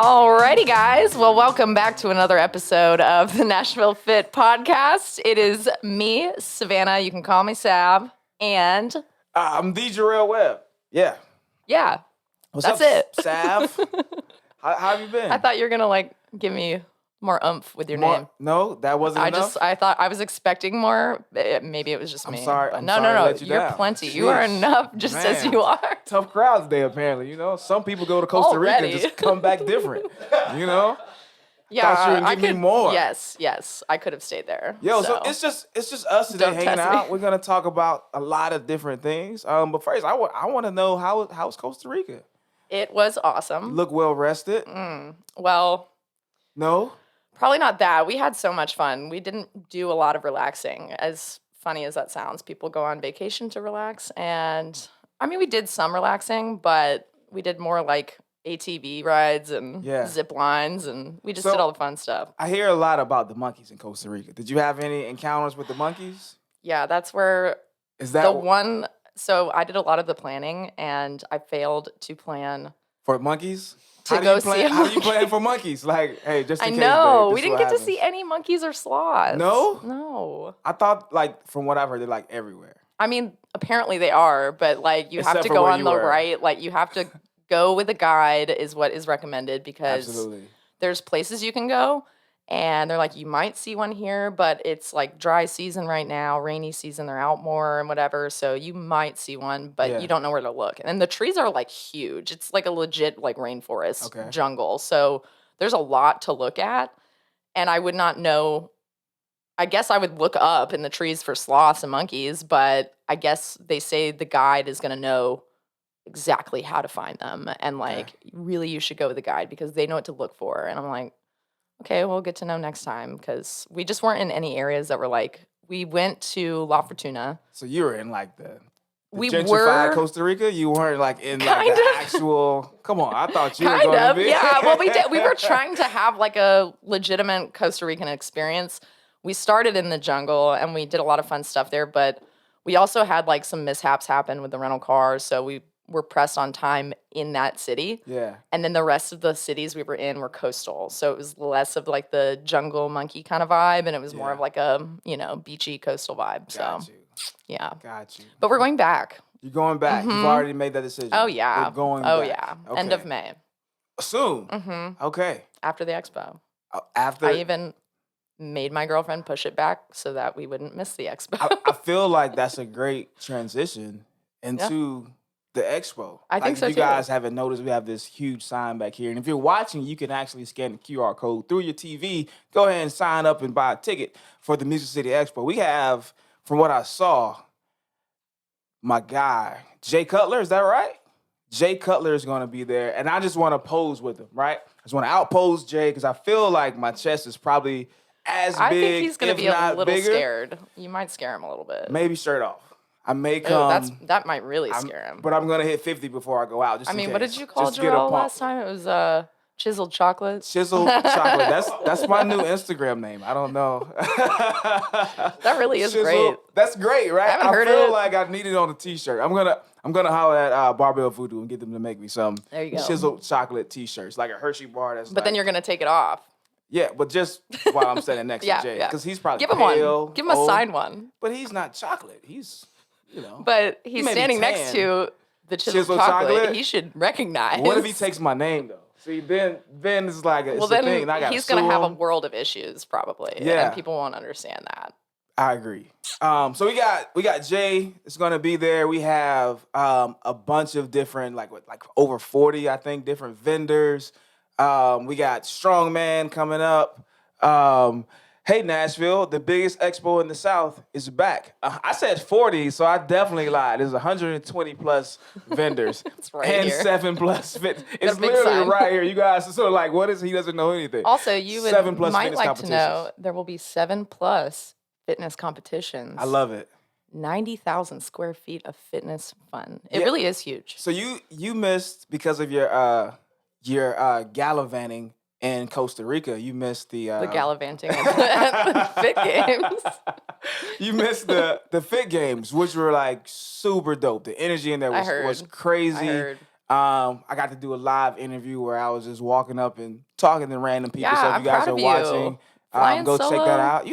Alrighty, guys. Well, welcome back to another episode of the Nashville Fit Podcast. It is me, Savanna. You can call me Sav. And I'm the Gerell Webb. Yeah. What's that's up, it. Sav? how have you been? I thought you were going to give me more oomph with your name. No, that wasn't enough? I thought I was expecting more. Maybe it was just me. I'm sorry. But I'm no. sorry to let you You're down. plenty. Jeez. You are enough just as you are. Tough crowd today, apparently. Some people go to Costa Rica and just come back different. Yeah, Thought you would give me more. Yes, I could have stayed there. So it's just us today hanging out. We're gonna talk about a lot of different things. But first, I want to know how's Costa Rica? It was awesome. You look well rested. Well, no, probably not that. We had so much fun. We didn't do a lot of relaxing. As funny as that sounds, people go on vacation to relax, and I mean, we did some relaxing, but we did more like ATV rides and zip lines, and we just did all the fun stuff. I hear a lot about the monkeys in Costa Rica. Did you have any encounters with the monkeys? Yeah, that's where the one. So I did a lot of the planning, and I failed to plan for monkeys. How do you plan for monkeys? Like, hey, just in case, know babe, we didn't get to see any monkeys or sloths. No. I thought, from what I've heard, they're everywhere. I mean, apparently they are, but you have to go on the right. You have to go with a guide is what is recommended, because there's places you can go and they're you might see one here, but it's dry season right now, rainy season, they're out more and whatever. So you might see one, but you don't know where to look. And the trees are huge. It's a legit rainforest jungle. So there's a lot to look at. And I would not know. I guess I would look up in the trees for sloths and monkeys, but I guess they say the guide is going to know exactly how to find them. And really you should go with the guide because they know what to look for. And I'm okay, we'll get to know next time, because we just weren't in any areas that were we went to La Fortuna. So you were in the we gentrified Costa Rica? You weren't in the actual, come on, I thought you were going to be. Yeah, well we did. We were trying to have a legitimate Costa Rican experience. We started in the jungle and we did a lot of fun stuff there, but we also had some mishaps happen with the rental cars, so we were pressed on time in that city. Yeah. And then the rest of the cities we were in were coastal. So it was less of the jungle monkey kind of vibe, and it was more of a, beachy coastal vibe. Got you. Yeah. Got you. But we're going back. You're going back. Mm-hmm. You've already made that decision. Oh, yeah. We're going back. Yeah. Okay. End of May. Soon? Mm-hmm. Okay. After the expo. I even made my girlfriend push it back so that we wouldn't miss the expo. I feel that's a great transition into the expo. I think so, if you guys haven't noticed, we have this huge sign back here. And if you're watching, you can actually scan the QR code through your TV. Go ahead and sign up and buy a ticket for the Music City Expo. We have, from what I saw, my guy, Jay Cutler. Is that right? Jay Cutler is going to be there. And I just want to pose with him, right? I just want to outpose Jay because I feel like my chest is probably as big, I think he's going to be a little bigger. Scared. You might scare him a little bit. Maybe shirt off. I may come. That might really scare him. But I'm going to hit 50 before I go out. Just in case. What did you call Gerell last time? It was chiseled chocolate. Chiseled chocolate. That's my new Instagram name. I don't know. That really is great. That's great, right? I haven't heard feel it. like I need it on a t-shirt. I'm gonna holler at Barbell Voodoo and get them to make me some chiseled chocolate t-shirts, like a Hershey bar. But then you're gonna take it off. Yeah, but just while I'm standing next to Jay, because he's probably give him pale, one. Give him a signed one. But he's not chocolate. He's But he's standing next to the chiseled chocolate. He should recognize. What if he takes my name though? See, then it's it's then a thing. And I gotta he's gonna have a world of issues probably. Yeah, and people won't understand that. I agree. So we got Jay. It's gonna be there. We have a bunch of different like over 40 I think different vendors. We got Strongman coming up. Hey Nashville, the biggest expo in the South is back. I said 40, so I definitely lied. There's 120 plus vendors and here. 7 plus fit. It's literally sign. Right here. You guys are sort of like, what is he doesn't know anything. Also, you might like to know there will be 7 plus fitness competitions. I love it. 90,000 square feet of fitness fun. It really is huge. So you missed because of your gallivanting in Costa Rica. You missed the gallivanting at the Fit Games. You missed the Fit Games, which were like super dope. The energy in there was crazy. I heard. I got to do a live interview where I was just walking up and talking to random people. Yeah, So if I'm you guys proud are of you. watching, Flying go solo, check that out.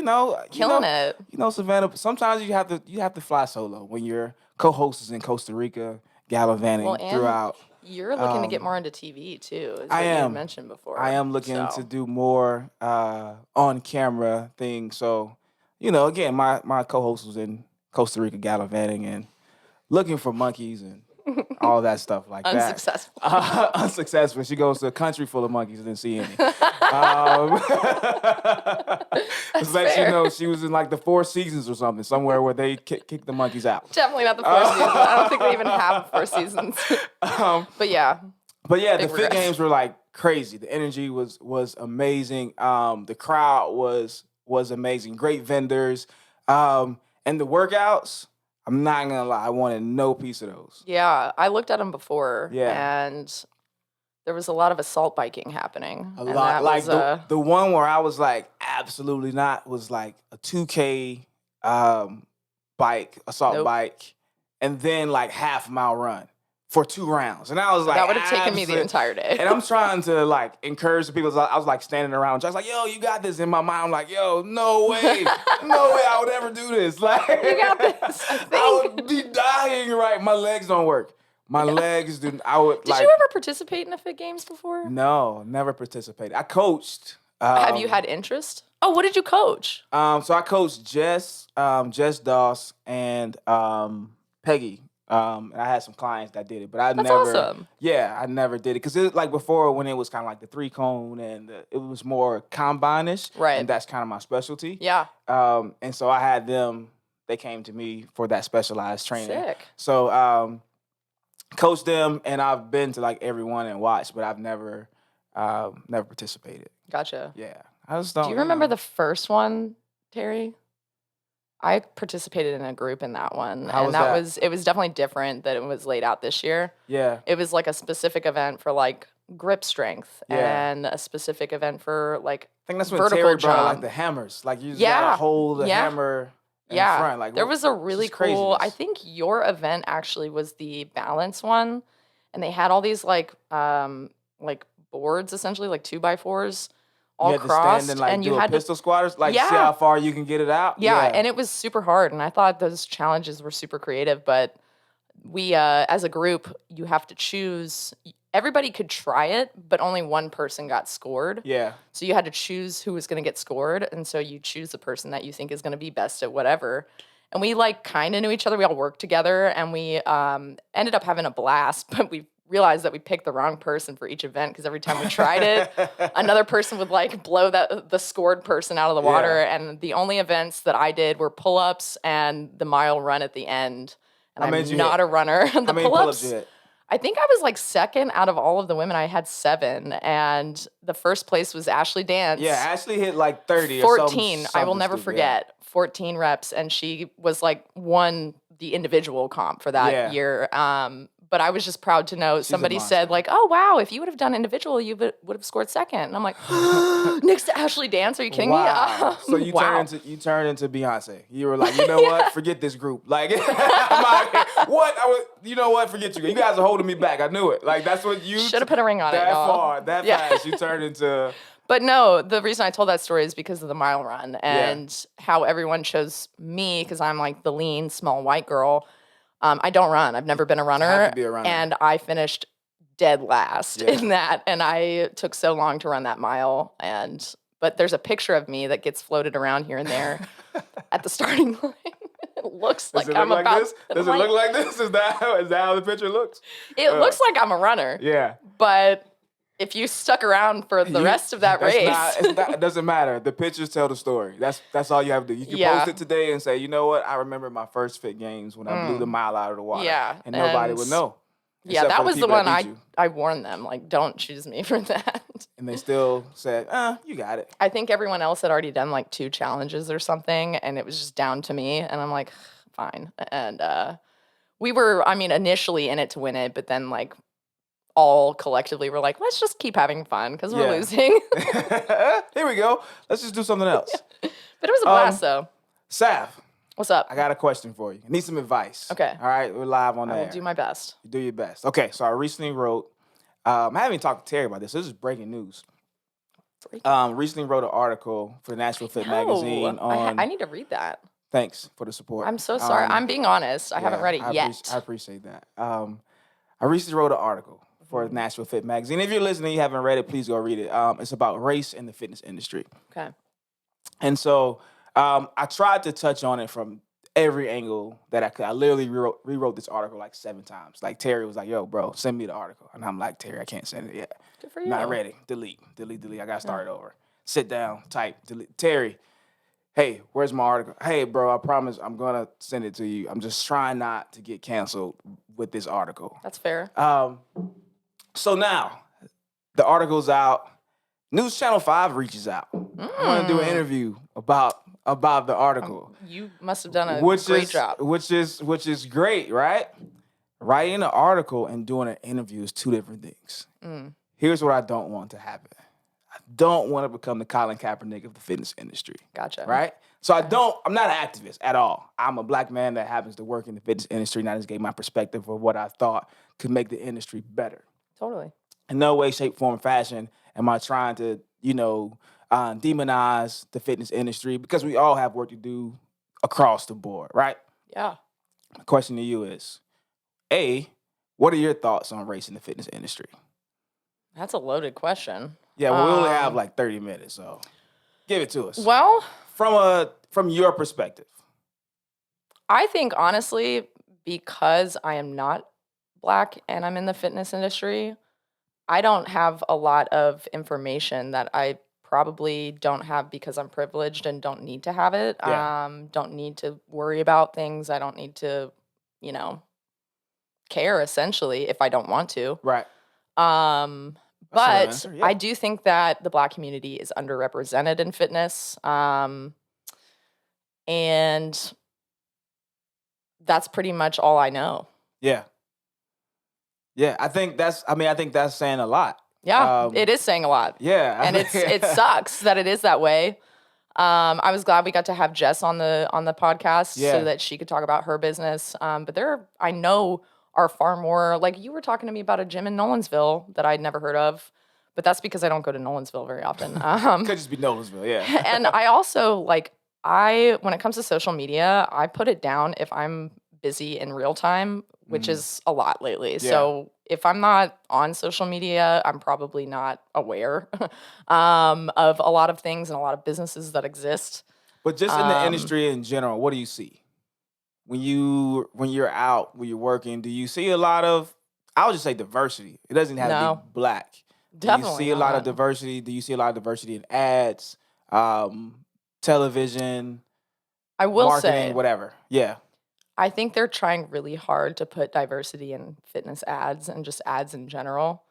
killing it. Savannah. Sometimes you have to fly solo when your co-host is in Costa Rica, gallivanting throughout. You're looking to get more into TV too, is I what you am. mentioned before. I am looking to do more on camera things. So, again, my co-host was in Costa Rica gallivanting and looking for monkeys and all that stuff like Unsuccessful. that. Unsuccessful. She goes to a country full of monkeys and didn't see any. Just let you know she was in like the Four Seasons or something, somewhere where they kick the monkeys out. Definitely not the Four Seasons. I don't think they even have Four Seasons. But yeah. But yeah, the fit games were like crazy. The energy was amazing. The crowd was amazing. Great vendors. And the workouts, I'm not gonna lie, I wanted no piece of those. Yeah, I looked at them before. Yeah. And there was a lot of assault biking happening. A lot. Like the one where I was like, absolutely not, was like a 2K bike, assault bike, and then like half-mile run for 2 rounds. And I was like, that would have taken me the entire day. And I'm trying to like encourage the people. I was like standing around. I was like, yo, you got this. In my mind, I'm like, yo, no way. No way I would ever do this. Like, you got this, I think. I would be dying, right? My legs don't work. My legs didn't. Did you ever participate in the fit games before? No, never participated. I coached. Have you had interest? Oh, what did you coach? So I coached Jess Doss, and Peggy. I had some clients that did it, but That's awesome. Yeah, I never did it because it like before when it was kind of like the 3-cone and it was more combine-ish, right? And that's kind of my specialty. Yeah. And so I had them. They came to me for that specialized training. Sick. So coached them, and I've been to like every one and watched, but I've never participated. Gotcha. Yeah, I just don't. Do you remember the first one, Terry? I participated in a group in that one. How was that? It was definitely different that it was laid out this year. Yeah. It was like a specific event for like grip strength and a specific event for like I think that's when vertical Terry jump. brought like the hammers. Like you just gotta hold the hammer in front. Like there was a really cool, I think your event actually was the balance one. And they had all these like boards essentially, like 2x4s. All you had crossed, to stand and and do you had pistol squatters, like see how far you can get it out. Yeah, and it was super hard, and I thought those challenges were super creative. But we, as a group, you have to choose. Everybody could try it, but only one person got scored. Yeah. So you had to choose who was going to get scored, and so you choose the person that you think is going to be best at whatever. And we like kind of knew each other. We all worked together, and we ended up having a blast. But we realized that we picked the wrong person for each event because every time we tried it, another person would like blow the scored person out of the water. And the only events that I did were pull-ups and the mile run at the end. And I'm not a runner. How many pull-ups you hit? I think I was like second out of all of the women. I had 7, and the first place was Ashley Dance. Yeah, Ashley hit like 30 14. or something. I will never forget. 14 reps, and she was like won the individual comp for that year. But I was just proud to know somebody said like, oh, wow, if you would have done individual, you would have scored second. And I'm like, next to Ashley Dance, are you kidding me? So you turned into Beyonce. You were like, you know what? Forget this group. Like, you know what? Forget you. You guys are holding me back. I knew it. Like, that's what you should have put a ring on it. That far, that fast, you turned into. But no, the reason I told that story is because of the mile run and how everyone chose me because I'm like the lean, small white girl. I don't run. I've never been a runner. Have to be a runner. And I finished dead last in that. And I took so long to run that mile. But there's a picture of me that gets floated around here and there at the starting line. It looks like I'm about. Does it look like this? Is that how the picture looks? It looks like I'm a runner. Yeah. But if you stuck around for the rest of that race, it doesn't matter. The pictures tell the story. That's all you have to do. You can post it today and say, you know what? I remember my first fit games when I blew the mile out of the water. Yeah, and nobody would know. Yeah, that was the one I warned them, like, don't choose me for that. And they still said, you got it. I think everyone else had already done like 2 challenges or something, and it was just down to me. And I'm like, fine. And we were, initially in it to win it, but then like all collectively were like, let's just keep having fun because we're losing. Here we go. Let's just do something else. But it was a blast, though. Sav, What's up? I got a question for you. I need some advice. Okay. All right, we're live on the air. I will do my best. You do your best. Okay, so I recently wrote, I haven't even talked to Terry about this. This is breaking news. Recently wrote an article for the Nashville Fit magazine on... I need to read that. Thanks for the support. I'm so sorry. I'm being honest. I haven't read it yet. I appreciate that. I recently wrote an article for Nashville Fit magazine. If you're listening and you haven't read it, please go read it. It's about race in the fitness industry. Okay. And so I tried to touch on it from every angle that I could. I literally rewrote this article like 7 times. Like Terry was like, yo, bro, send me the article. And I'm like, Terry, I can't send it yet. Good for you. Not ready. Delete. I got to start over. Sit down, type, delete. Terry, hey, where's my article? Hey, bro, I promise I'm going to send it to you. I'm just trying not to get canceled with this article. That's fair. So now the article's out. News Channel 5 reaches out. I want to do an interview about the article. You must have done a great job. Which is great, right? Writing an article and doing an interview is 2 different things. Here's what I don't want to happen. I don't want to become the Colin Kaepernick of the fitness industry. Gotcha. Right? So I'm not an activist at all. I'm a black man that happens to work in the fitness industry, and I just gave my perspective of what I thought could make the industry better. Totally. In no way, shape, form, fashion am I trying to, demonize the fitness industry, because we all have work to do across the board, right? Yeah. My question to you is, A, what are your thoughts on race in the fitness industry? That's a loaded question. Yeah, well, we only have like 30 minutes, so give it to us. Well, from your perspective. I think, honestly, because I am not Black and I'm in the fitness industry, I don't have a lot of information that I probably don't have because I'm privileged and don't need to have it. Yeah. Don't need to worry about things. I don't need to, care, essentially, if I don't want to. Right. But I do think that the Black community is underrepresented in fitness. And that's pretty much all I know. Yeah. Yeah, I think that's saying a lot. Yeah, it is saying a lot. Yeah. And it sucks that it is that way. I was glad we got to have Jess on the podcast so that she could talk about her business. But there, I know, are far more, like you were talking to me about a gym in Nolensville that I'd never heard of, but that's because I don't go to Nolensville very often. Could just be Nolensville, yeah. And I also, when it comes to social media, I put it down if I'm busy in real time, which is a lot lately. Yeah. So if I'm not on social media, I'm probably not aware of a lot of things and a lot of businesses that exist. But just in the industry in general, what do you see? When you're out, when you're working, do you see a lot of, I would just say diversity. It doesn't have to be Black. Definitely Do you see a lot of diversity? Do you see a lot of diversity in ads, television, I will marketing, say, whatever? Yeah. I think they're trying really hard to put diversity in fitness ads and just ads in general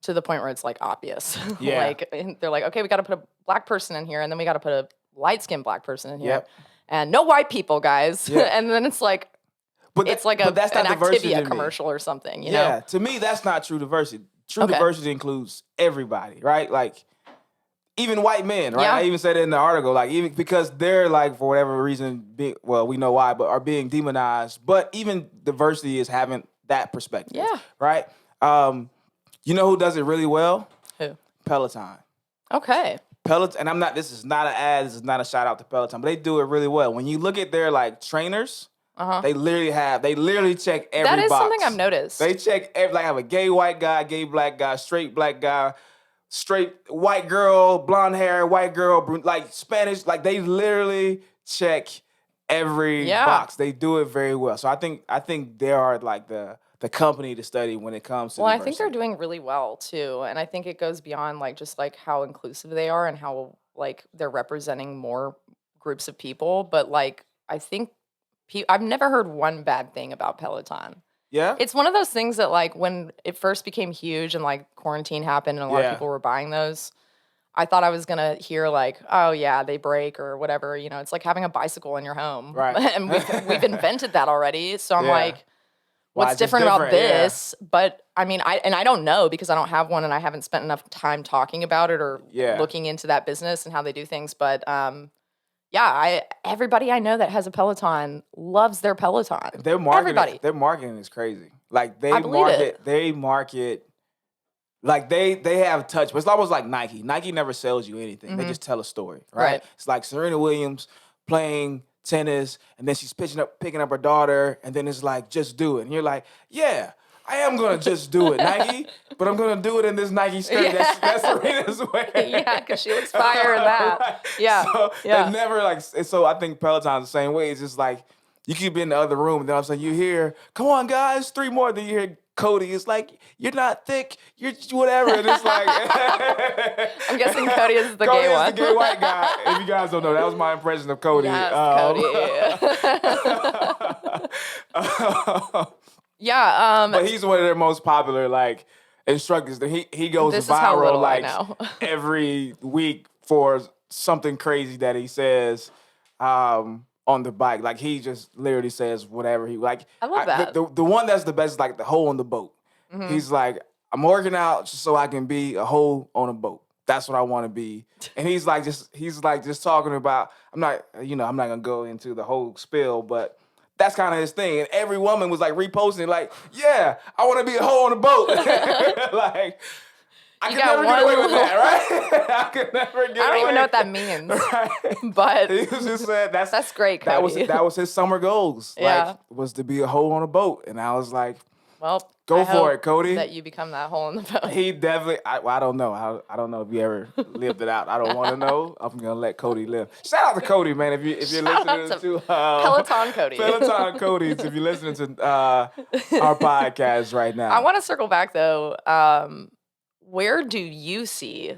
to the point where it's obvious. Yeah. They're like, okay, we got to put a Black person in here, and then we got to put a light-skinned Black person in here. Yep. And no white people, guys. Yeah. And then it's like, that's an diversity Activia commercial or something, you know? Yeah, to me, that's not true diversity. True diversity includes everybody, right? Even white men, right? Yeah. I even said it in the article, even because they're for whatever reason, we know why, but are being demonized. But even diversity is having that perspective, right? You know who does it really well? Who? Peloton. Okay. Peloton, and this is not an ad, this is not a shout out to Peloton, but they do it really well. When you look at their trainers, they literally check every box. That is something I've noticed. They check have a gay white guy, gay Black guy, straight Black guy, straight white girl, blonde hair, white girl, Spanish, they literally check every box. They do it very well. So I think they are the company to study when it comes to diversity. I think they're doing really well too, and I think it goes beyond just how inclusive they are and how they're representing more groups of people. But I think I've never heard one bad thing about Peloton. Yeah, it's one of those things that when it first became huge and quarantine happened and a lot of people were buying those, I thought I was gonna hear oh yeah, they break or whatever. It's like having a bicycle in your home, right? And we've invented that already. So I'm what's different about this? Yeah. But I don't know because I don't have one and I haven't spent enough time talking about it or looking into that business and how they do things. But Yeah, everybody I know that has a Peloton loves their Peloton. Everybody. Their marketing is crazy. Like I believe it. they market like they have touch, but it's almost like Nike. Nike never sells you anything. They just tell a story, right? It's like Serena Williams playing tennis, and then she's picking up her daughter, and then it's like, just do it. And you're like, yeah, I am gonna just do it, Nike, but I'm gonna do it in this Nike skirt. Yeah. That's Serena's way. Yeah, because she looks fire in that. Right. Yeah. So yeah. they never like. So I think Peloton's the same way. It's just like you could be in the other room, and then all of a sudden you hear, "Come on, guys, 3 more." Then you hear Cody. It's like, you're not thick, you're whatever. And it's like, I'm guessing Cody is the gay one. Cody is the gay white guy. If you guys don't know, that was my impression of Cody. Yes, Cody. Yeah. But he's one of their most popular like instructors. He goes this viral like every week for something crazy that he says. On the bike, like he just literally says whatever he like. I love that. The one that's the best is like the hole on the boat. Mm-hmm. He's like, I'm working out just so I can be a hole on a boat. That's what I want to be. And he's just talking about. I'm not gonna go into the whole spill, but that's kind of his thing. And every woman was like reposting, like, yeah, I want to be a hole on a boat. Like. I could never get away with that, right? I could never get away. I don't even know what that means. Right? But he was just saying that's great, Cody. That was his summer goals. Yeah. Like, was to be a hole on a boat. And I was like, well, go for it, Cody. That you become that hole in the boat. He definitely, I don't know. I don't know if he ever lived it out. I don't want to know. I'm going to let Cody live. Shout out to Cody, man, if you're listening to Peloton Cody. Peloton Cody, if you're listening to our podcast right now. I want to circle back, though. Where do you see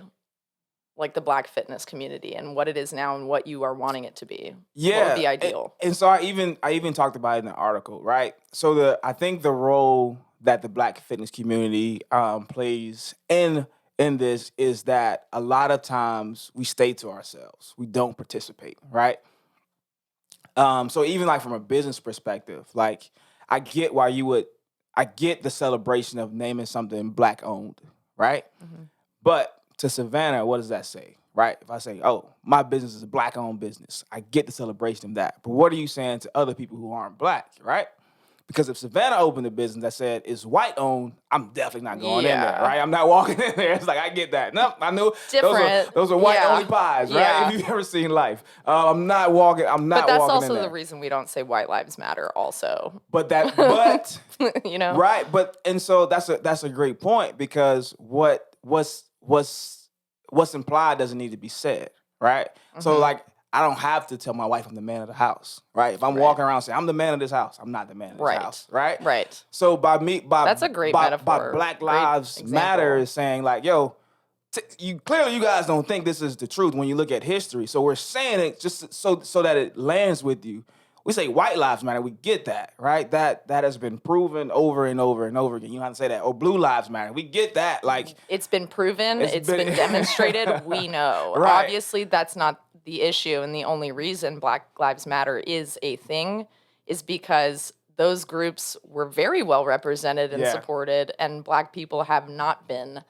like the Black fitness community and what it is now and what you are wanting it to be? Yeah. What would be ideal? And so I even talked about it in the article, right? So I think the role that the Black fitness community plays in this is that a lot of times we stay to ourselves. We don't participate, right? So even like from a business perspective, like I get the celebration of naming something Black owned, right? Mm-hmm. But to Savanna, what does that say, right? If I say, oh, my business is a Black-owned business, I get the celebration of that. But what are you saying to other people who aren't Black, right? Because if Savanna opened a business that said it's white-owned, I'm definitely not going in there, right? I'm not walking in there. It's like, I get that. Nope, I knew those are white-only pies, right? Yeah. If you've ever seen life. I'm not walking in there. But that's also the reason we don't say white lives matter also. But you know? Right, and so that's a great point because what's implied doesn't need to be said, right? Mm-hmm. So like I don't have to tell my wife I'm the man of the house, right? If I'm walking around saying I'm the man of this house, I'm not the man of this house, right? Right. So that's a great metaphor. By Black Lives Matter is saying like, yo, you guys don't think this is the truth when you look at history. So we're saying it just so that it lands with you. We say white lives matter. We get that, right? That has been proven over and over and over again. You don't have to say that. Or blue lives matter. We get that. Like it's been proven. It's been demonstrated. We know. Right. Obviously, that's not the issue, and the only reason Black Lives Matter is a thing is because those groups were very well represented and supported, and Black people have not been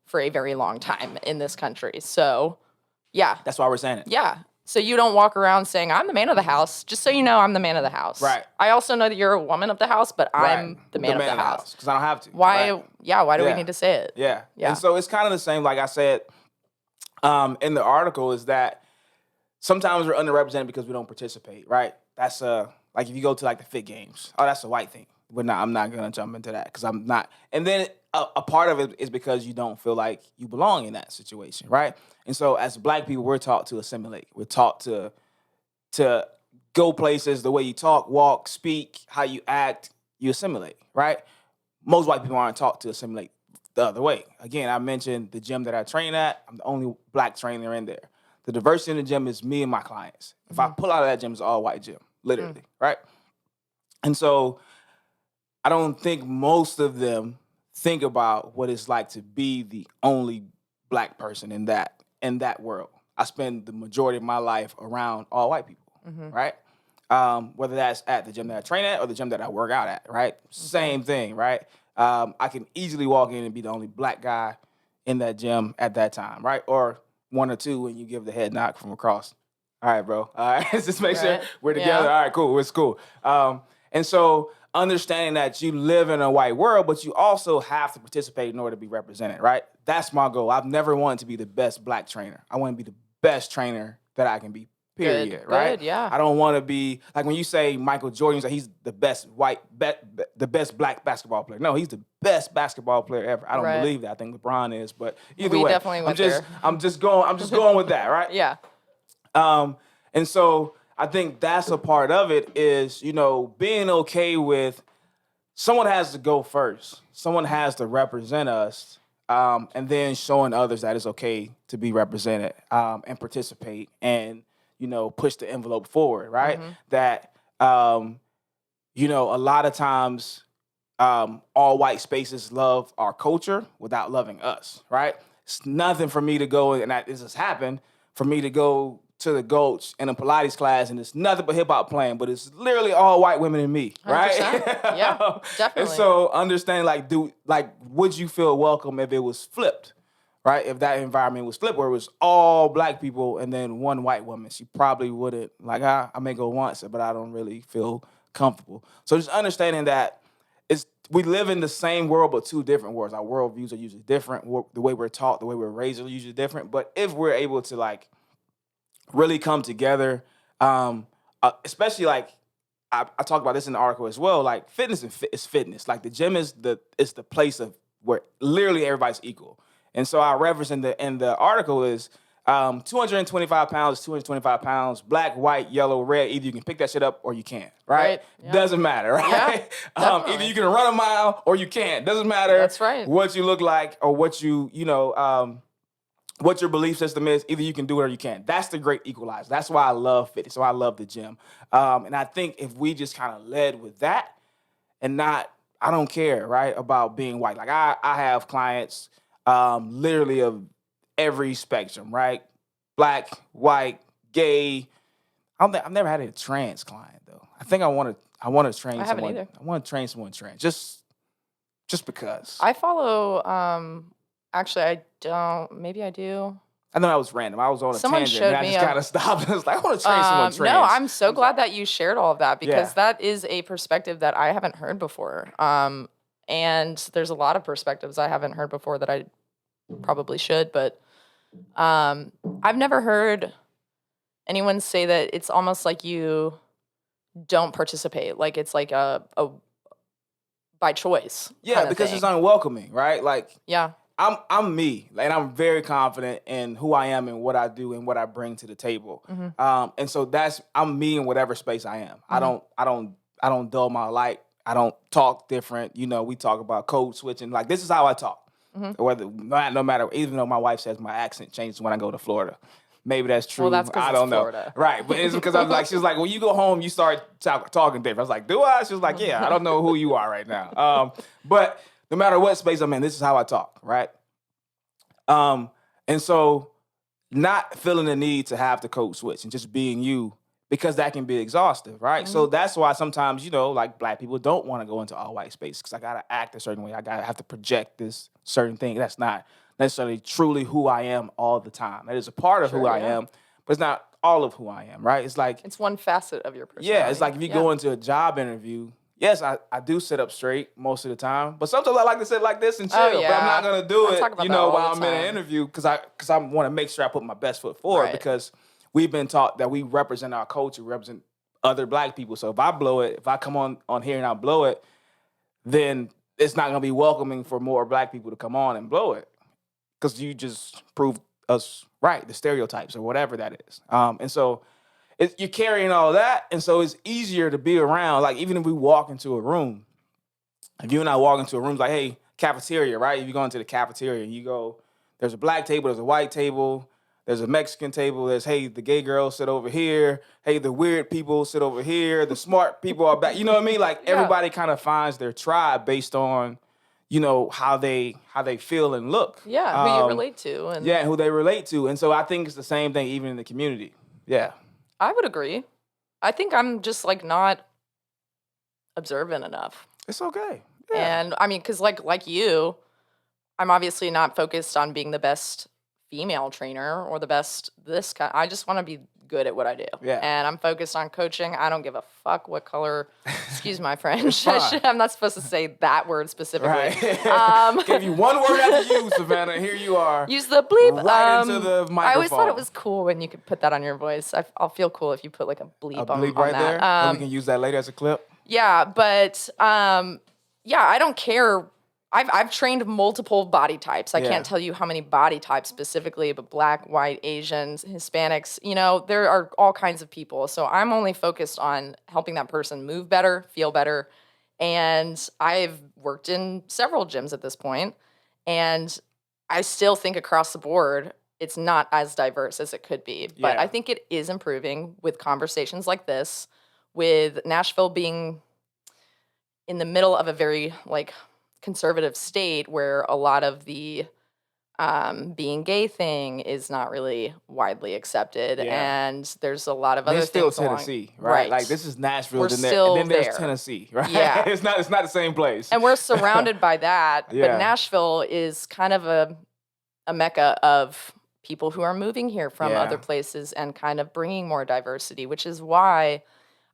for a very long time in this country. So, yeah, that's why we're saying it. Yeah. So you don't walk around saying, I'm the man of the house. Just so you know, I'm the man of the house. Right. I also know that you're a woman of the house, but I'm the man of the house. Because I don't have to. Why? Right. Yeah, why do we need to say it? Yeah. And so it's kind of the same, like I said in the article, is that sometimes we're underrepresented because we don't participate, right? That's like if you go to like the fit games, oh, that's a white thing. I'm not going to jump into that because I'm not. And then a part of it is because you don't feel like you belong in that situation, right? And so as Black people, we're taught to assimilate. We're taught to go places, the way you talk, walk, speak, how you act, you assimilate, right? Most white people aren't taught to assimilate the other way. Again, I mentioned the gym that I train at. I'm the only Black trainer in there. The diversity in the gym is me and my clients. If I pull out of that gym, it's all white gym, literally, right? And so I don't think most of them think about what it's like to be the only Black person in that world. I spend the majority of my life around all white people, right? Whether that's at the gym that I train at or the gym that I work out at, right? Same thing, right? I can easily walk in and be the only Black guy in that gym at that time, right? Or one or two when you give the head knock from across All right, bro. All right, just make sure Right. we're together. Yeah. All right, cool. It's cool. And so understanding that you live in a white world, but you also have to participate in order to be represented, right? That's my goal. I've never wanted to be the best black trainer. I want to be the best trainer that I can be. Period. Right? Good, yeah. I don't want to be like when you say Michael Jordan, you say he's the best the best black basketball player. No, he's the best basketball player ever. I don't Right. believe that. I think LeBron is, but either We way, definitely went there. I'm just going with that, right? Yeah. And so I think that's a part of it is, being okay with someone has to go first. Someone has to represent us, and then showing others that it's okay to be represented and participate and, push the envelope forward, right? Mm-hmm. That, a lot of times all white spaces love our culture without loving us, right? It's nothing for me to go, and this has happened, for me to go to the Gulch in a Pilates class, and it's nothing but hip hop playing, but it's literally all white women and me, right? 100%. Yeah, definitely. And so understanding, would you feel welcome if it was flipped, right? If that environment was flipped, where it was all black people and then one white woman, she probably wouldn't, I may go once, but I don't really feel comfortable. So just understanding that we live in the same world, but two different worlds. Our worldviews are usually different. The way we're taught, the way we're raised are usually different. But if we're able to really come together, especially I talk about this in the article as well. Like fitness is fitness. Like the gym is the place of where literally everybody's equal. And so our reference in the article is 225 pounds, 225 pounds, black, white, yellow, red. Either you can pick that shit up or you can't, right? Yeah. Doesn't matter, right? Yeah, either you can run a mile or you can't. Doesn't matter. That's right. What you look like or what what your belief system is. Either you can do it or you can't. That's the great equalizer. That's why I love fitness. So I love the gym. And I think if we just kind of led with that and not, I don't care, right, about being white. Like I have clients literally of every spectrum, right? Black, white, gay. I've never had a trans client though. I think I want to train someone. Either. I want to train someone trans, just because. I follow. Actually, I don't. Maybe I do. I know that was random. I was on a Someone tangent, showed and I me just kind of stopped. I was like, I want to train someone trans. No, I'm so glad that you shared all of that because that is a perspective that I haven't heard before. And there's a lot of perspectives I haven't heard before that I probably should, but I've never heard anyone say that it's almost like you don't participate. Like it's like a by choice. Yeah, because it's unwelcoming, right? Like yeah. I'm me, and I'm very confident in who I am and what I do and what I bring to the table. Mm-hmm. And so I'm me in whatever space I am. Mm-hmm. I don't dull my light. I don't talk different. We talk about code switching. Like this is how I talk. Mm-hmm. Whether no matter, even though my wife says my accent changes when I go to Florida. Maybe that's true. Well, that's I don't know. Florida. Right, but it's because she's like, when you go home, you start talking different. I was like, do I? She was like, yeah. I don't know who you are right now. But no matter what space I'm in, this is how I talk, right? And so not feeling the need to have the code switch and just being you, because that can be exhaustive, right? Mm-hmm. So that's why sometimes, like black people don't want to go into all white space because I got to act a certain way. I have to project this certain thing. That's not necessarily truly who I am all the time. That is a part of who I am, but it's not all of who I am, right? It's like... It's one facet of your personality. Yeah, it's like if you go into a job interview, yes, I do sit up straight most of the time, but sometimes I like to sit like this and chill. But I'm not gonna do it, while I'm in an interview because I want to make sure I put my best foot forward because we've been taught that we represent our culture, represent other black people. So if I blow it, if I come on here and I blow it, then it's not gonna be welcoming for more black people to come on and blow it because you just proved us right, the stereotypes or whatever that is. And so. You're carrying all that, and so it's easier to be around. Like, even if we walk into a room, if you and I walk into a room, like, hey, cafeteria, right? If you go into the cafeteria and you go, there's a black table, there's a white table, there's a Mexican table, there's, hey, the gay girls sit over here, hey, the weird people sit over here, the smart people are back. You know what I mean? Like, everybody kind of finds their tribe based on, how they feel and look. Yeah, who you relate to. And who they relate to. And so I think it's the same thing even in the community. Yeah. I would agree. I think I'm just not observant enough. It's okay. Yeah. And I mean, because like you, I'm obviously not focused on being the best female trainer or the best this kind. I just want to be good at what I do. Yeah. And I'm focused on coaching. I don't give a fuck what color, excuse my French. I'm not supposed to say that word specifically. Right. Give you one word not to use, Savanna. Here you are. Use the bleep. Right into the microphone. I always thought it was cool when you could put that on your voice. I'll feel cool if you put like a bleep on right that. there. And we can use that later as a clip. Yeah, but yeah, I don't care. I've trained multiple body types. I can't tell you how many body types specifically, but Black, white, Asians, Hispanics, there are all kinds of people. So I'm only focused on helping that person move better, feel better. And I've worked in several gyms at this point, and I still think across the board, it's not as diverse as it could be. But I think it is improving with conversations like this, with Nashville being in the middle of a very conservative state where a lot of the being gay thing is not really widely accepted, and there's a lot of other things. It's still Tennessee, right? Like this is Nashville, and then there's Tennessee, right? Yeah, it's not the same place, and we're surrounded by that. But Nashville is kind of a mecca of people who are moving here from other places and kind of bringing more diversity, which is why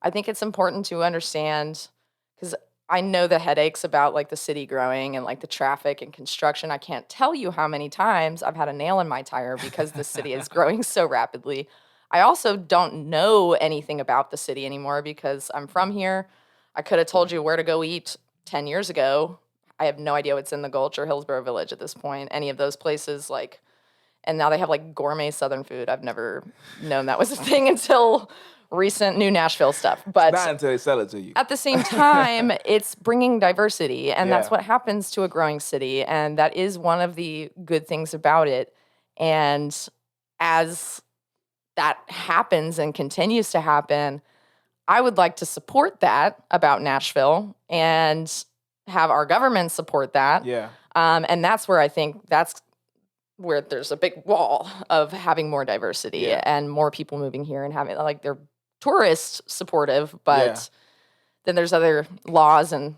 I think it's important to understand, because I know the headaches about the city growing and the traffic and construction. I can't tell you how many times I've had a nail in my tire because the city is growing so rapidly. I also don't know anything about the city anymore because I'm from here. I could have told you where to go eat 10 years ago. I have no idea what's in the Gulch or Hillsborough Village at this point. Any of those places, and now they have gourmet Southern food. I've never known that was a thing until recent new Nashville stuff. But not until they sell it to you. At the same time, it's bringing diversity, and that's what happens to a growing city, and that is one of the good things about it. And as that happens and continues to happen, I would like to support that about Nashville and have our government support that. Yeah. And that's where I think that's where there's a big wall of having more diversity and more people moving here and having they're tourist supportive, but then there's other laws and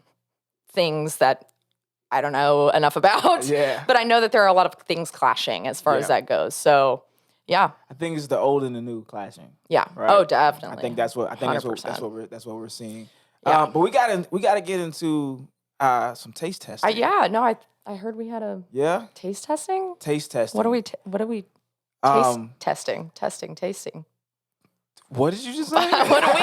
things that I don't know enough about. Yeah. But I know that there are a lot of things clashing as far as that goes. So yeah. I think it's the old and the new clashing. Yeah. Right? Oh, definitely. I think that's what 100%. that's what we're seeing. Yeah. But we gotta get into some taste testing. I heard we had a taste testing. Taste testing. What are we tasting? What did you just say? What are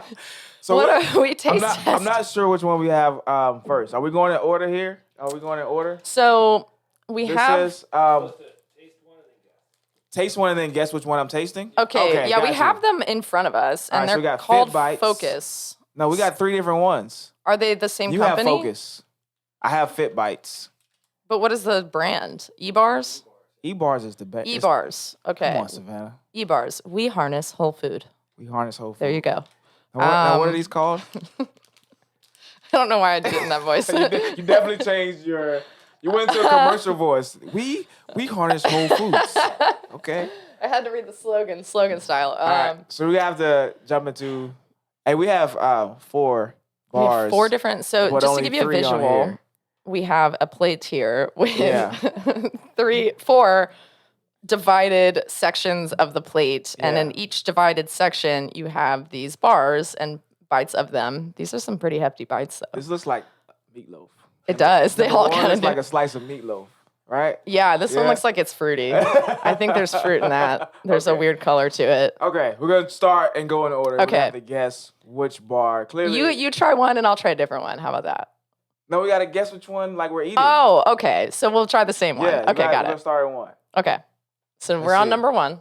we? So what are we tasting? I'm not sure which one we have first. Are we going in order here? So we have. Says, taste one and then guess which one I'm tasting. Okay yeah, we have them in front of us, and they're so we got called Fit Bites. Focus. No, we got 3 different ones. Are they the same you company? You have Focus. I have Fit Bites. But what is the brand? EBARS? EBARS is the best. EBARS. Okay. Come on, Savannah. EBARS. We harness whole food. There you go. Now what are these called? I don't know why I did it in that voice. You definitely changed your... You went to a commercial voice. We harness whole foods. Okay. I had to read the slogan style. All right. So we have to jump into... Hey, we have 4 bars. We have 4 different... So just to give you a visual, we have a plate here with 4 divided sections of the plate. Yeah. And in each divided section, you have these bars and bites of them. These are some pretty hefty bites, though. This looks like meatloaf. It does. They all kind of like a slice of meatloaf, right? Yeah, this one looks like it's fruity. I think there's fruit in that. There's a weird color to it. Okay, we're going to start and go in order. Okay. We have to guess which bar. Clearly, you try one and I'll try a different one. How about that? No, we got to guess which one we're eating. Oh, okay. So we'll try the same one. Yeah, okay, got it. We're going to start in one. Okay. So we're on number 1.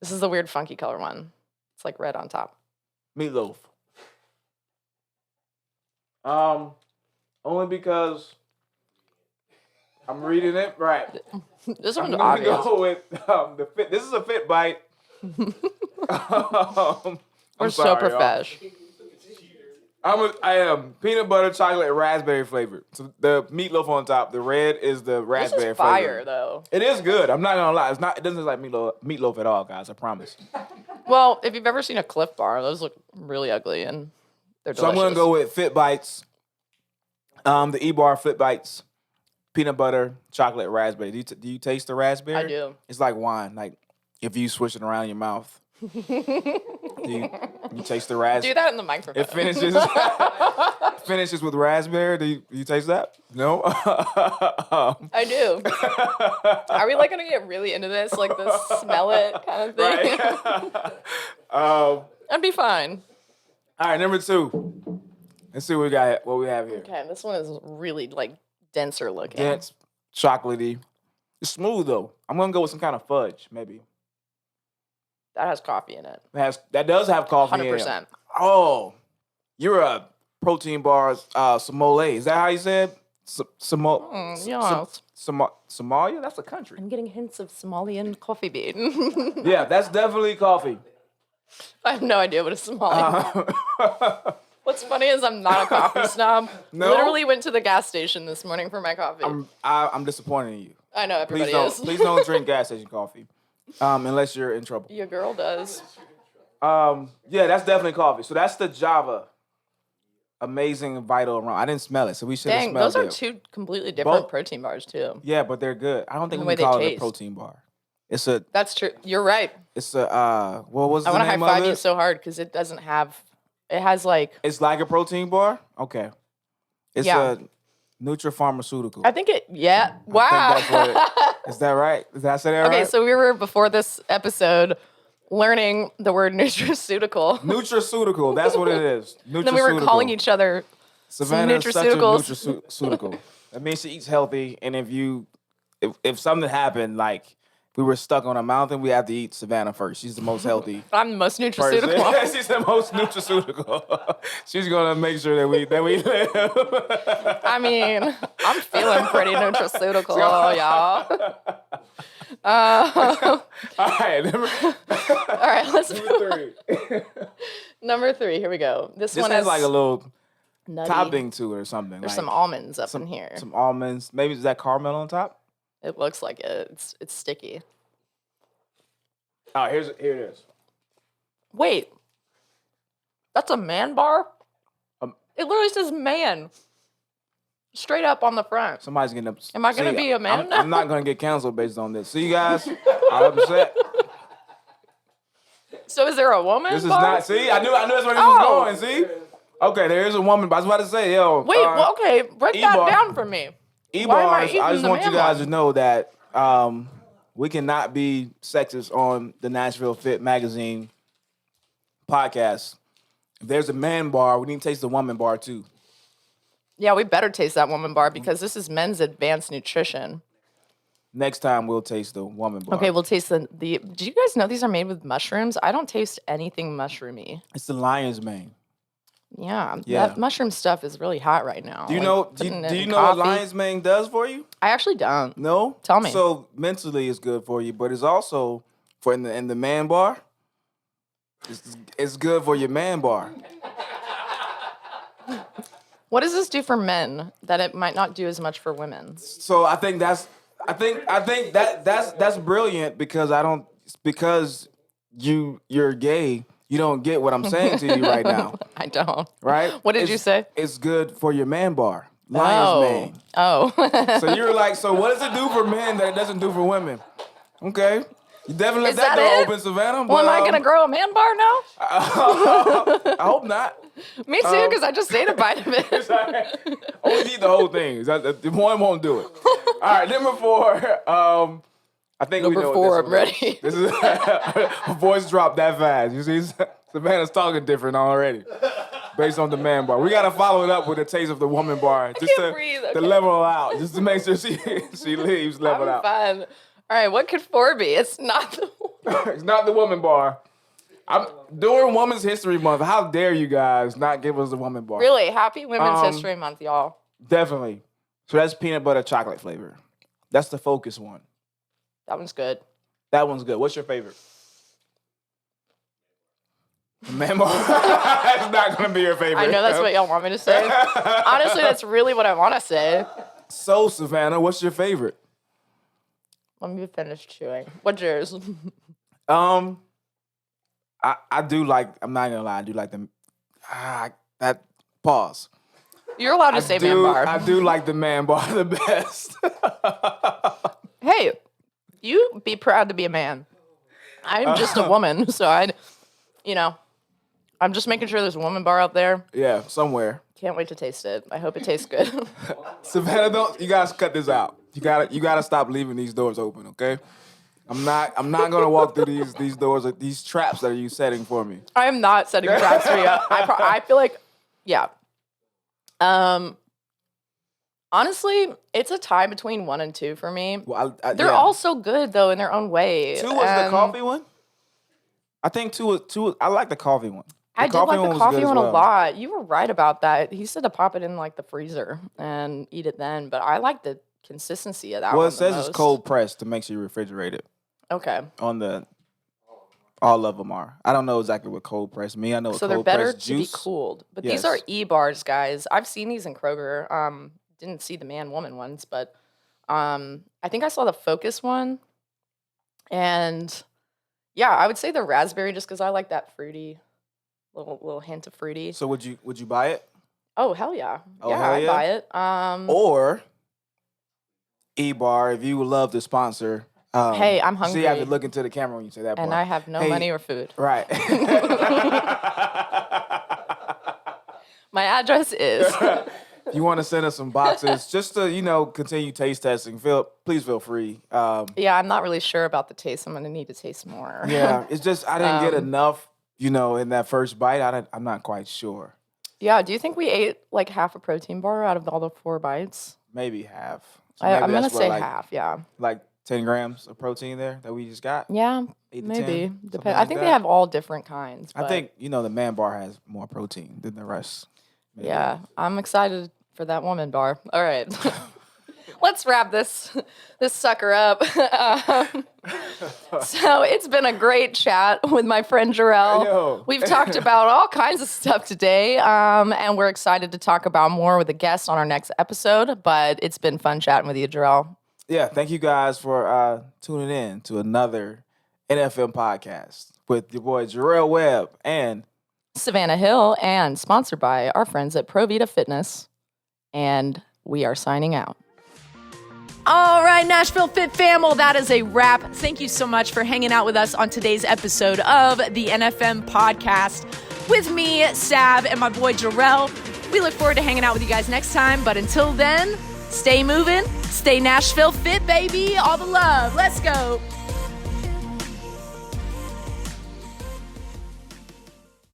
This is the weird funky color one. It's like red on top. Meatloaf. Only because I'm reading it right. This one's obvious. I'm going to go with the Fit. This is a Fit Bite. We're so professional. I am peanut butter, chocolate, and raspberry flavored. So the meatloaf on top. The red is the raspberry this is fire, flavor. Though. It is good. I'm not gonna lie. It doesn't look like meatloaf at all, guys. I promise. Well, if you've ever seen a Cliff Bar, those look really ugly and they're delicious. So I'm gonna go with Fit Bites. The EBAR Fit Bites. peanut butter, chocolate, raspberry. Do you taste the raspberry? I do. It's like wine. Like if you swish it around in your mouth, you taste the raspberry. Do that in the microphone. It finishes with raspberry. Do you taste that? No. I do. Are we like gonna get really into this, like the smell it kind of thing? Right. That'd be fine. All right, number 2. Let's see what we have here. Okay, this one is really like denser looking. Dense, chocolatey. It's smooth though. I'm gonna go with some kind of fudge, maybe. That has coffee in it. That does have coffee 100%. In it. 100%. Oh, you're a protein bar sommelier. Is that how you said? Somalia? That's a country. I'm getting hints of Somalian coffee bean. Yeah, that's definitely coffee. I have no idea what a Somali. What's funny is I'm not a coffee snob. No? Literally went to the gas station this morning for my coffee. I'm disappointed in you. I know everybody is. Please don't drink gas station coffee, unless you're in trouble. Your girl does. Yeah, that's definitely coffee. So that's the Java. Amazing Vital Aroma. I didn't smell it, so we should have smelled it. Those are 2 completely different protein bars too. Yeah, but they're good. I don't think we can call it a protein bar. That's true. You're right. It's a what was the name of it? I want to high five you so hard because it doesn't have. It has like. It's like a protein bar. Okay. It's a nutrapharmaceutical. I think it. Yeah. Wow. I think that's what is that right? Did I say that right? Okay, so we were before this episode learning the word nutraceutical. Nutraceutical. That's what it is. Nutraceutical. Then we were calling each other Savanna nutraceuticals. Such a nutraceutical. That means she eats healthy, and if something happened, like we were stuck on a mountain, we have to eat Savanna first. She's the most healthy. I'm the most nutraceutical. She's the most nutraceutical. She's gonna make sure that we live. I mean, I'm feeling pretty nutraceutical, y'all. All right. Let's number 3. Number 3. Here we go. This one has like a little nutty topping to it or something. There's some almonds up in here. Some almonds. Maybe is that caramel on top? It looks like it. It's sticky. Oh, here it is. Wait, that's a man bar? It literally says man. Straight up on the front. Somebody's getting upset. Am I going to be a man now? I'm not going to get canceled based on this. See, you guys? I'm upset. So is there a woman This bar? Is not. See? I knew that's where this was going. See? Okay, there is a woman. But I was about to say, Wait, okay. Break that down for me. EBARS, I just want you guys to know that we cannot be sexist on the Nashville Fit Magazine podcast. If there's a man bar, we need to taste the woman bar too. Yeah, we better taste that woman bar because this is men's advanced nutrition. Next time we'll taste the woman bar. Okay, we'll taste the. Do you guys know these are made with mushrooms? I don't taste anything mushroomy. It's the lion's mane. Yeah, that mushroom stuff is really hot right now. Do you know? Do you know what lion's mane does for you? I actually don't. No, tell me. So mentally, it's good for you, but it's also for in the man bar. It's good for your man bar. What does this do for men that it might not do as much for women? So I think that's brilliant because you're gay. You don't get what I'm saying to you right now. I don't. Right? What did you say? It's good for your man bar. Lion's mane. Oh. So you're like, so what does it do for men that it doesn't do for women? Okay. You definitely left that door open, Savanna. Well, am I going to grow a man bar now? I hope not. Me too, because I just ate a bite of it. Only eat the whole thing. The one won't do it. All right, number 4. I think number we know 4, what I'm ready. This is her voice dropped that fast. You see, Savannah's talking different already, based on the man bar. We gotta follow it up with a taste of the woman bar, just to level her out, just to make sure she leaves leveled out. Fine. All right, what could 4 be? It's not the. It's not the woman bar. During Women's History Month. How dare you guys not give us the woman bar? Really, happy Women's History Month, y'all. Definitely. So that's peanut butter chocolate flavor. That's the focus one. That one's good. That one's good. What's your favorite? Man bar. That's not going to be your favorite. I know that's what y'all want me to say. Honestly, that's really what I want to say. So, Savanna, what's your favorite? Let me finish chewing. What's yours? I do like, I'm not going to lie, I do like them. That pause. You're allowed to say man bar. I do like the man bar the best. Hey, you be proud to be a man. I'm just a woman, so I'm just making sure there's a woman bar out there. Yeah, somewhere. Can't wait to taste it. I hope it tastes good. Savannah, you guys cut this out. You gotta stop leaving these doors open, okay? I'm not gonna walk through these doors, these traps that you setting for me. I am not setting traps for you. I feel like, yeah. Honestly, it's a tie between 1 and 2 for me. Well, they're all so good though in their own way. 2 was the coffee one. I think 2. I like the coffee one. I did like the coffee one a lot. You were right about that. He said to pop it in like the freezer and eat it then, but I like the consistency of that one. Well, it says it's cold pressed to make sure you refrigerate it. Okay. All of them are. I don't know exactly what cold pressed mean. I know so they're better to be cooled. But these are EBARS, guys. I've seen these in Kroger. Didn't see the man-woman ones, but I think I saw the Focus one. And yeah, I would say the raspberry just because I like that fruity, little hint of fruity. So would you buy it? Oh, hell yeah. I'd buy it. Or EBAR, if you would love to sponsor. Hey, I'm hungry. See, you have to look into the camera when you say that part. And I have no money or food. Right. My address is. If you want to send us some boxes, just to, continue taste testing, please feel free. Yeah, I'm not really sure about the taste. I'm going to need to taste more. Yeah, it's just I didn't get enough, in that first bite. I'm not quite sure. Yeah, do you think we ate like half a protein bar out of all the 4 bites? Maybe half. So I'm going to say half, yeah. Like 10 grams of protein there that we just got? Yeah, maybe. I think they have all different kinds. I think, the man bar has more protein than the rest. Maybe. Yeah, I'm excited for that woman bar. All right. Let's wrap this sucker up. So it's been a great chat with my friend Gerell. We've talked about all kinds of stuff today, and we're excited to talk about more with a guest on our next episode, but it's been fun chatting with you, Gerell. Yeah, thank you guys for tuning in to another NFM podcast with your boy Gerell Webb and Savanna Hill, and sponsored by our friends at Provita Fitness. And we are signing out. All right, Nashville Fit fam, well, that is a wrap. Thank you so much for hanging out with us on today's episode of the NFM podcast with me, Sav, and my boy Gerell. We look forward to hanging out with you guys next time. But until then, stay moving, stay Nashville Fit, baby. All the love. Let's go.